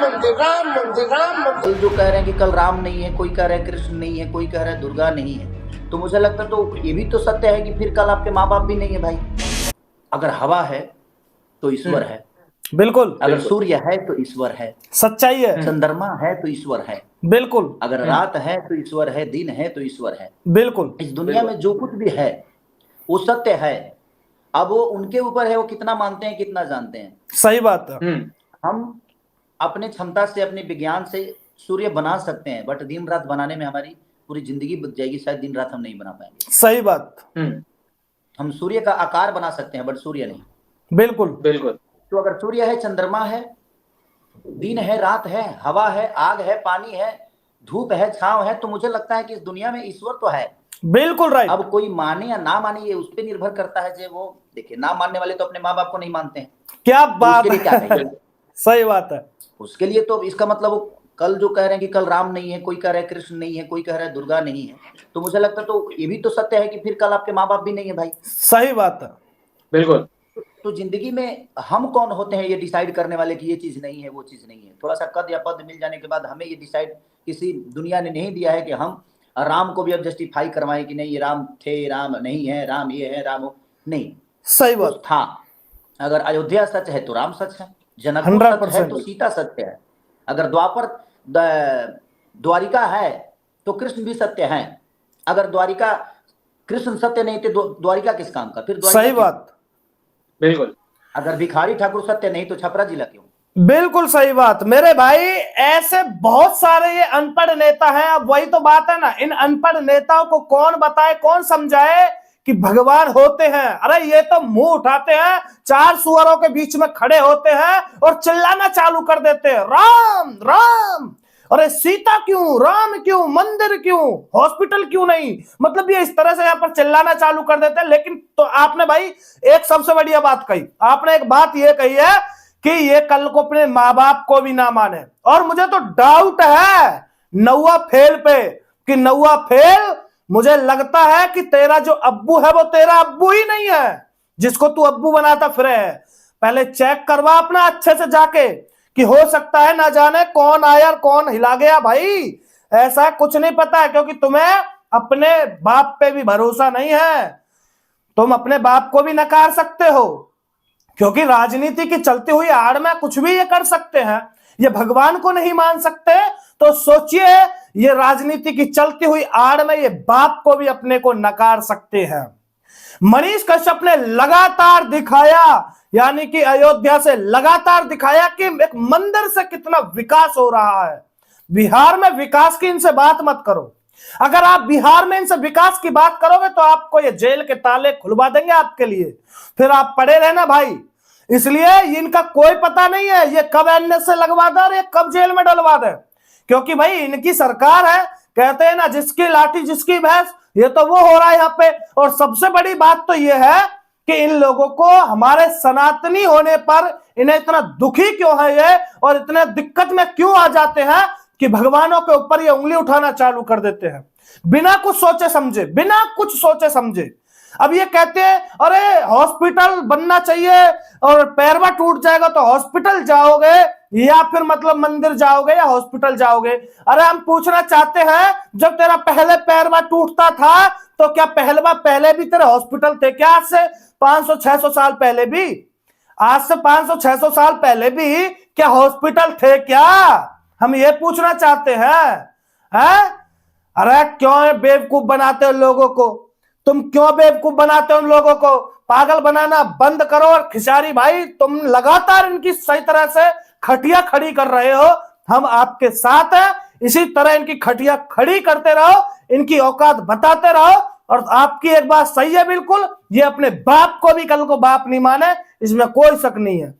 मंदिर, राम मंदिर, राम मंदिर। कल जो कह रहे हैं कि कल राम नहीं है, कोई कह रहा है कृष्ण नहीं है, कोई कह रहा है दुर्गा नहीं है, तो मुझे लगता है तो ये भी तो सत्य है कि फिर कल आपके माँ बाप भी नहीं है भाई। अगर हवा है तो ईश्वर है, बिल्कुल। अगर सूर्य है तो ईश्वर है, सच्चाई है। चंद्रमा है तो ईश्वर है, बिल्कुल। अगर रात है तो ईश्वर है, दिन है तो ईश्वर है। बिल्कुल। इस दुनिया में जो कुछ भी है वो सत्य है। अब वो उनके ऊपर है, वो कितना मानते हैं, कितना जानते हैं। सही बात है। हम अपने क्षमता से, अपने विज्ञान से सूर्य बना सकते हैं, बट दिन रात बनाने में हमारी पूरी जिंदगी बच जाएगी, शायद दिन रात हम नहीं बना पाएंगे। सही बात। हम सूर्य का आकार बना सकते हैं बट सूर्य नहीं। बिल्कुल बिल्कुल। तो अगर सूर्य है, चंद्रमा है, दिन है, रात है, हवा है, आग है, पानी है, धूप है, छांव है, तो मुझे लगता है कि इस दुनिया में ईश्वर तो है। बिल्कुल राइट। अब कोई माने या ना माने ये उस पर निर्भर करता है। जो वो देखिए, ना मानने वाले तो अपने माँ बाप को नहीं मानते हैं। क्या बात उसके लिए क्या है। कहेंगे? सही बात है। उसके लिए तो इसका मतलब वो कल जो कह रहे हैं कि कल राम नहीं है, कोई कह रहा है कृष्ण नहीं है, कोई कह रहा है दुर्गा नहीं है, तो मुझे लगता है तो ये भी तो सत्य है कि फिर कल आपके माँ बाप भी नहीं है भाई। सही बात है। बिल्कुल। तो जिंदगी में हम कौन होते हैं ये डिसाइड करने वाले कि ये चीज नहीं है, वो चीज नहीं है। थोड़ा सा कद या पद मिल जाने के बाद हमें ये डिसाइड किसी दुनिया ने नहीं दिया है कि हम राम को भी अब जस्टिफाई करवाएं कि नहीं ये राम थे, राम नहीं है, राम ये है, राम वो नहीं। सही बात था। अगर अयोध्या सच है तो राम सच है, जनकपुर सच है तो सीता सत्य है, अगर द्वारिका है तो कृष्ण भी सत्य है, अगर द्वारिका कृष्ण सत्य नहीं तो द्वारिका किस काम का? फिर सही बात। बिल्कुल। अगर भिखारी ठाकुर सत्य नहीं तो छपरा जिला क्यों? बिल्कुल सही बात मेरे भाई। ऐसे बहुत सारे ये अनपढ़ नेता हैं। अब वही तो बात है ना, इन अनपढ़ नेताओं को कौन बताए, कौन समझाए कि भगवान होते हैं। अरे ये तो मुंह उठाते हैं, चार सुअरों के बीच में खड़े होते हैं और चिल्लाना चालू कर देते हैं, राम राम। अरे सीता क्यों, राम क्यों, मंदिर क्यों, हॉस्पिटल क्यों नहीं, मतलब ये इस तरह से यहाँ पर चिल्लाना चालू कर देते हैं। लेकिन तो आपने भाई एक सबसे बढ़िया बात कही, आपने एक बात ये कही है कि ये कल को अपने माँ बाप को भी ना माने। और मुझे तो डाउट है नौवा फेल पे कि नौवा फेल, मुझे लगता है कि तेरा जो अब्बू है वो तेरा अब्बू ही नहीं है, जिसको तू अब्बू बनाता फिरे है। पहले चेक करवा अपना अच्छे से जाके कि हो सकता है ना जाने कौन आया और कौन हिला गया। भाई ऐसा कुछ नहीं पता है, क्योंकि तुम्हें अपने बाप पे भी भरोसा नहीं है। तुम अपने बाप को भी नकार सकते हो, क्योंकि राजनीति की चलती हुई आड़ में कुछ भी ये कर सकते हैं। ये भगवान को नहीं मान सकते तो सोचिए ये राजनीति की चलती हुई आड़ में ये बाप को भी अपने को नकार सकते हैं। मनीष कश्यप ने लगातार दिखाया, यानी कि अयोध्या से लगातार दिखाया कि एक मंदिर से कितना विकास हो रहा है। बिहार में विकास की इनसे बात मत करो। अगर आप बिहार में इनसे विकास की बात करोगे तो आपको ये जेल के ताले खुलवा देंगे आपके लिए, फिर आप पड़े रहना भाई। इसलिए इनका कोई पता नहीं है ये कब एनएसए लगवा दे और ये कब जेल में डलवा दे, क्योंकि भाई इनकी सरकार है। कहते हैं ना जिसकी लाठी जिसकी भैंस, ये तो वो हो रहा है यहाँ पे। और सबसे बड़ी बात तो ये है कि इन लोगों को हमारे सनातनी होने पर इन्हें इतना दुखी क्यों है ये, और इतने दिक्कत में क्यों आ जाते हैं कि भगवानों के ऊपर ये उंगली उठाना चालू कर देते हैं बिना कुछ सोचे समझे, बिना कुछ सोचे समझे। अब ये कहते हैं अरे हॉस्पिटल बनना चाहिए और पैरवा टूट जाएगा तो हॉस्पिटल जाओगे या फिर मतलब मंदिर जाओगे या हॉस्पिटल जाओगे। अरे हम पूछना चाहते हैं जब तेरा पहले पैरवा टूटता था तो क्या पहले भी तेरे हॉस्पिटल थे क्या? आज से 500-600 साल पहले भी, आज से 500-600 साल पहले भी क्या हॉस्पिटल थे क्या? हम ये पूछना चाहते हैं। अरे क्यों बेवकूफ बनाते हो लोगों को? तुम क्यों बेवकूफ बनाते हो उन लोगों को? पागल बनाना बंद करो। और खिसारी भाई तुम लगातार इनकी सही तरह से खटिया खड़ी कर रहे हो, हम आपके साथ हैं। इसी तरह इनकी खटिया खड़ी करते रहो, इनकी औकात बताते रहो। और आपकी एक बात सही है बिल्कुल, ये अपने बाप को भी कल को बाप नहीं माने, इसमें कोई शक नहीं है।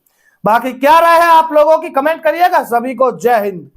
बाकी क्या राय है आप लोगों की, कमेंट करिएगा। सभी को जय हिंद।